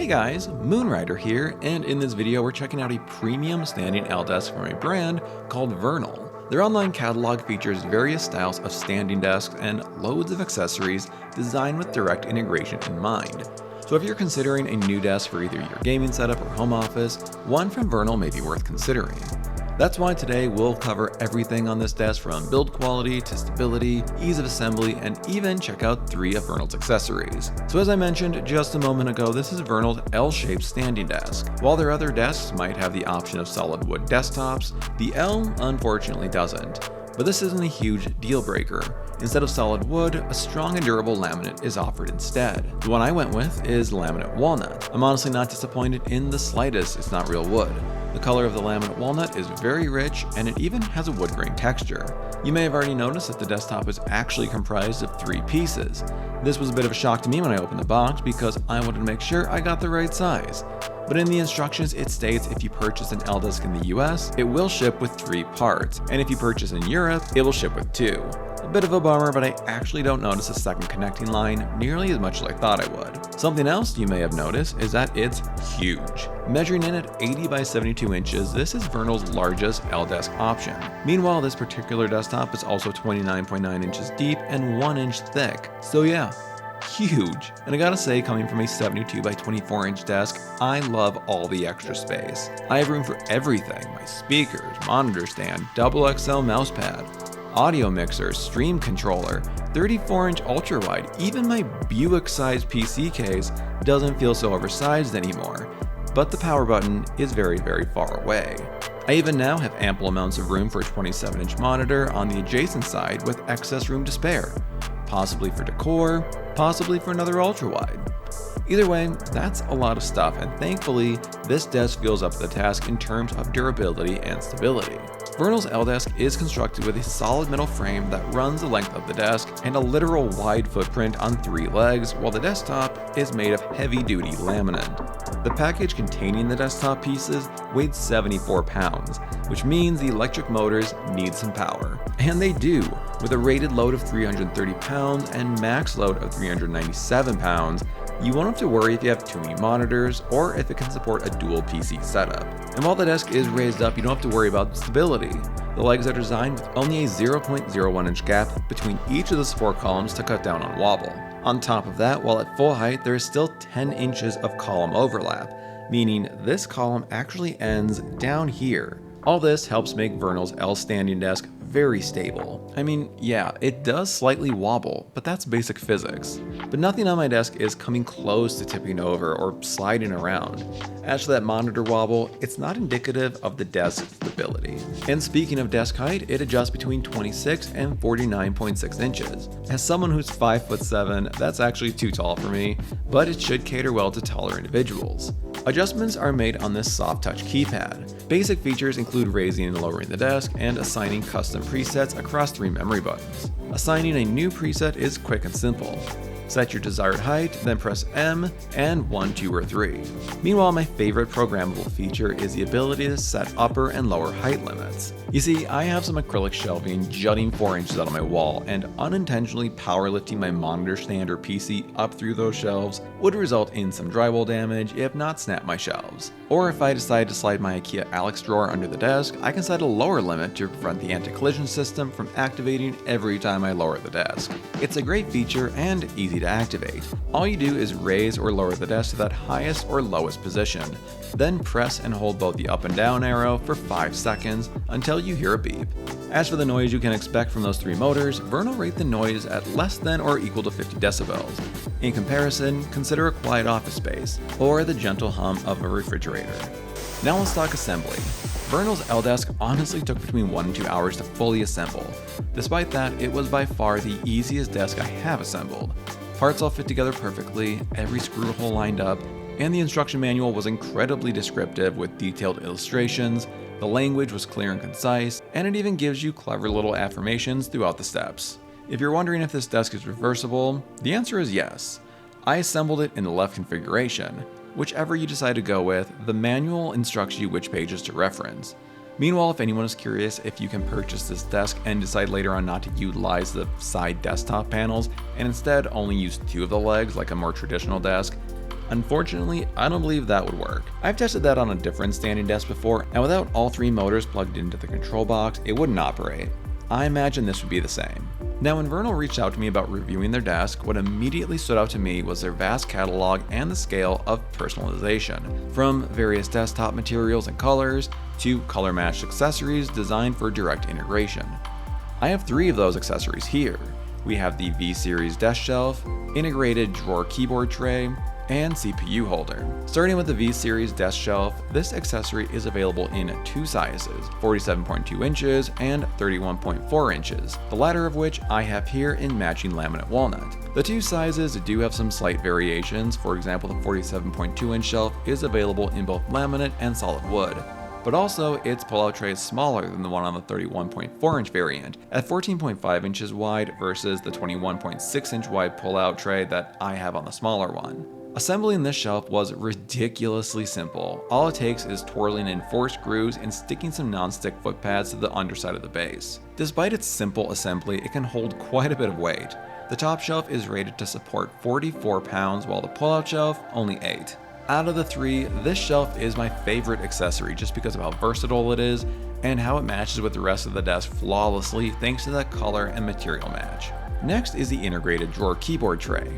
Hey guys, Moonrider here, and in this video we're checking out a premium standing L desk from a brand called Vernal. Their online catalog features various styles of standing desks and loads of accessories designed with direct integration in mind. So if you're considering a new desk for either your gaming setup or home office, one from Vernal may be worth considering. That's why today we'll cover everything on this desk from build quality to stability, ease of assembly, and even check out 3 of Vernal's accessories. So as I mentioned just a moment ago, this is Vernal's L-shaped standing desk. While their other desks might have the option of solid wood desktops, the L unfortunately doesn't. But this isn't a huge deal breaker. Instead of solid wood, a strong and durable laminate is offered instead. The one I went with is laminate walnut. I'm honestly not disappointed in the slightest, it's not real wood. The color of the laminate walnut is very rich, and it even has a wood grain texture. You may have already noticed that the desktop is actually comprised of 3 pieces. This was a bit of a shock to me when I opened the box because I wanted to make sure I got the right size. But in the instructions it states if you purchase an L desk in the US, it will ship with 3 parts, and if you purchase in Europe, it will ship with 2. A bit of a bummer, but I actually don't notice a second connecting line nearly as much as I thought I would. Something else you may have noticed is that it's huge. Measuring in at 80 by 72 inches, this is Vernal's largest L desk option. Meanwhile, this particular desktop is also 29.9 inches deep and 1 inch thick. So yeah, huge. And I gotta say, coming from a 72 by 24 inch desk, I love all the extra space. I have room for everything: my speakers, monitor stand, XXL mouse pad, audio mixer, stream controller, 34-inch ultra-wide. Even my Buick-sized PC case doesn't feel so oversized anymore, but the power button is very far away. I even now have ample amounts of room for a 27-inch monitor on the adjacent side with excess room to spare, possibly for decor, possibly for another ultra-wide. Either way, that's a lot of stuff, and thankfully, this desk feels up to the task in terms of durability and stability. Vernal's L desk is constructed with a solid metal frame that runs the length of the desk and a literal wide footprint on 3 legs, while the desktop is made of heavy-duty laminate. The package containing the desktop pieces weighed 74 pounds, which means the electric motors need some power. And they do, with a rated load of 330 pounds and max load of 397 pounds. You won't have to worry if you have too many monitors or if it can support a dual PC setup. And while the desk is raised up, you don't have to worry about stability. The legs are designed with only a 0.01 inch gap between each of the support columns to cut down on wobble. On top of that, while at full height, there is still 10 inches of column overlap, meaning this column actually ends down here. All this helps make Vernal's L standing desk very stable. I mean, yeah, it does slightly wobble, but that's basic physics. But nothing on my desk is coming close to tipping over or sliding around. As for that monitor wobble, it's not indicative of the desk's stability. And speaking of desk height, it adjusts between 26 and 49.6 inches. As someone who's 5'7", that's actually too tall for me, but it should cater well to taller individuals. Adjustments are made on this soft touch keypad. Basic features include raising and lowering the desk and assigning custom presets across 3 memory buttons. Assigning a new preset is quick and simple. Set your desired height, then press M and 1, 2, or 3. Meanwhile, my favorite programmable feature is the ability to set upper and lower height limits. You see, I have some acrylic shelving jutting 4 inches out of my wall, and unintentionally powerlifting my monitor stand or PC up through those shelves would result in some drywall damage if not snap my shelves. Or if I decide to slide my IKEA Alex drawer under the desk, I can set a lower limit to prevent the anti-collision system from activating every time I lower the desk. It's a great feature and easy to activate. All you do is raise or lower the desk to that highest or lowest position, then press and hold both the up and down arrow for 5 seconds until you hear a beep. As for the noise you can expect from those 3 motors, Vernal rate the noise at less than or equal to 50 decibels. In comparison, consider a quiet office space, or the gentle hum of a refrigerator. Now let's talk assembly. Vernal's L desk honestly took between 1 and 2 hours to fully assemble. Despite that, it was by far the easiest desk I have assembled. Parts all fit together perfectly, every screw hole lined up, and the instruction manual was incredibly descriptive with detailed illustrations. The language was clear and concise, and it even gives you clever little affirmations throughout the steps. If you're wondering if this desk is reversible, the answer is yes. I assembled it in the left configuration. Whichever you decide to go with, the manual instructs you which pages to reference. Meanwhile, if anyone is curious if you can purchase this desk and decide later on not to utilize the side desktop panels and instead only use 2 of the legs like a more traditional desk, Unfortunately, I don't believe that would work. I've tested that on a different standing desk before, and without all 3 motors plugged into the control box, it wouldn't operate. I imagine this would be the same. Now, when Vernal reached out to me about reviewing their desk, what immediately stood out to me was their vast catalog and the scale of personalization, from various desktop materials and colors to color-matched accessories designed for direct integration. I have 3 of those accessories here. We have the V-Series desk shelf, integrated drawer keyboard tray, and CPU holder. Starting with the V-Series desk shelf, this accessory is available in 2 sizes, 47.2 inches and 31.4 inches, the latter of which I have here in matching laminate walnut. The 2 sizes do have some slight variations. For example, the 47.2 inch shelf is available in both laminate and solid wood. But also, its pullout tray is smaller than the one on the 31.4 inch variant, at 14.5 inches wide versus the 21.6 inch wide pullout tray that I have on the smaller one. Assembling this shelf was ridiculously simple. All it takes is twirling in 4 screws and sticking some non-stick foot pads to the underside of the base. Despite its simple assembly, it can hold quite a bit of weight. The top shelf is rated to support 44 pounds, while the pullout shelf only 8. Out of the 3, this shelf is my favorite accessory just because of how versatile it is and how it matches with the rest of the desk flawlessly thanks to that color and material match. Next is the integrated drawer keyboard tray.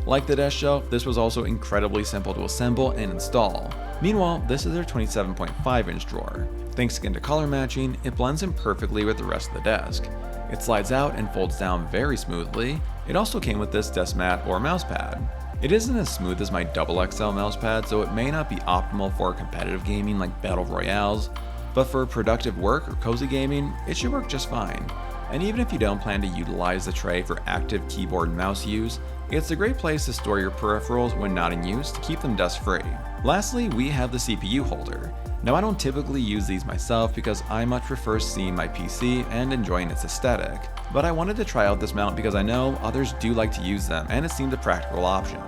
Like the desk shelf, this was also incredibly simple to assemble and install. Meanwhile, this is their 27.5 inch drawer. Thanks again to color matching, it blends in perfectly with the rest of the desk. It slides out and folds down very smoothly. It also came with this desk mat or mouse pad. It isn't as smooth as my XXL mouse pad, so it may not be optimal for competitive gaming like battle royales, but for productive work or cozy gaming, it should work just fine. And even if you don't plan to utilize the tray for active keyboard and mouse use, it's a great place to store your peripherals when not in use to keep them dust-free. Lastly, we have the CPU holder. Now, I don't typically use these myself because I much prefer seeing my PC and enjoying its aesthetic, but I wanted to try out this mount because I know others do like to use them and it seemed a practical option.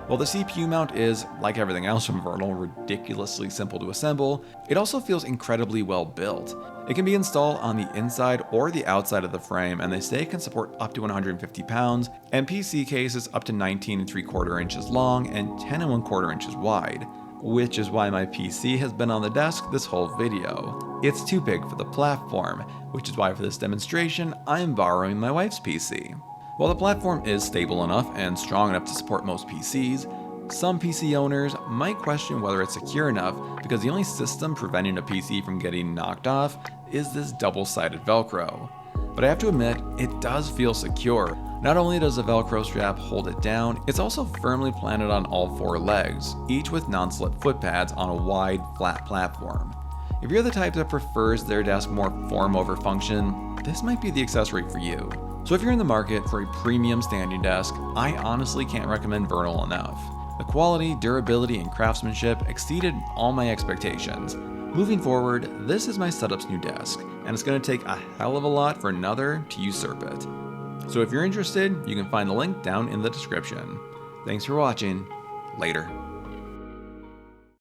While the CPU mount is, like everything else from Vernal, ridiculously simple to assemble, it also feels incredibly well built. It can be installed on the inside or the outside of the frame, and they say it can support up to 150 pounds, and PC cases up to 19.75 inches long and 10.25 inches wide, which is why my PC has been on the desk this whole video. It's too big for the platform, which is why for this demonstration, I'm borrowing my wife's PC. While the platform is stable enough and strong enough to support most PCs, some PC owners might question whether it's secure enough because the only system preventing a PC from getting knocked off is this double-sided Velcro. But I have to admit, it does feel secure. Not only does the Velcro strap hold it down, it's also firmly planted on all 4 legs, each with non-slip foot pads on a wide, flat platform. If you're the type that prefers their desk more form over function, this might be the accessory for you. So if you're in the market for a premium standing desk, I honestly can't recommend Vernal enough. The quality, durability, and craftsmanship exceeded all my expectations. Moving forward, this is my setup's new desk, and it's going to take a hell of a lot for another to usurp it. So if you're interested, you can find the link down in the description. Thanks for watching. Later.